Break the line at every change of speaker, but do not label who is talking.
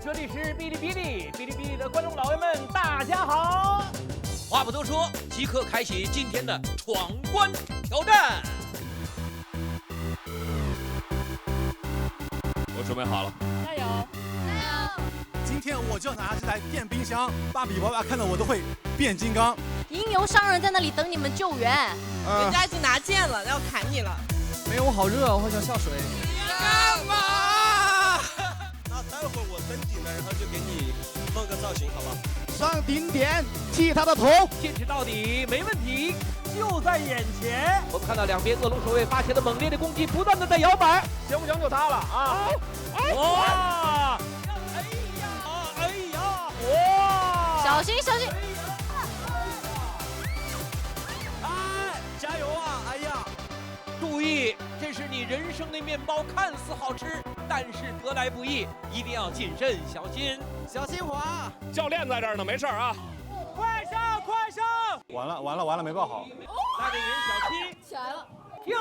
这里是哔哩哔哩，哔哩哔哩的观众老爷们，大家好！
话不多说，即刻开启今天的闯关挑战。
我准备好了，
加油！加油！
今天我就拿这台电冰箱，芭比娃娃看到我都会变金刚。
吟游商人在那里等你们救援，
人家已经拿剑了，要砍你了。
没有，我好热，我好想下水。
干嘛？
那待会儿我登顶了，然后就给你弄个造型，好吧？
上顶点，剃他的头，
坚持到底，没问题，就在眼前。我们看到两边恶龙守卫发起了猛烈的攻击，不断的在摇摆，行不行就他了啊！哇！哎呀！哇！
小心小心！
哎，加油啊！哎呀！注意，这是你人生的面包，看似好吃，但是得来不易，一定要谨慎小心。
小心滑！
教练在这儿呢，没事啊。
快上，快上！
完了，没抱好。
那个人小七
起来了。
跳。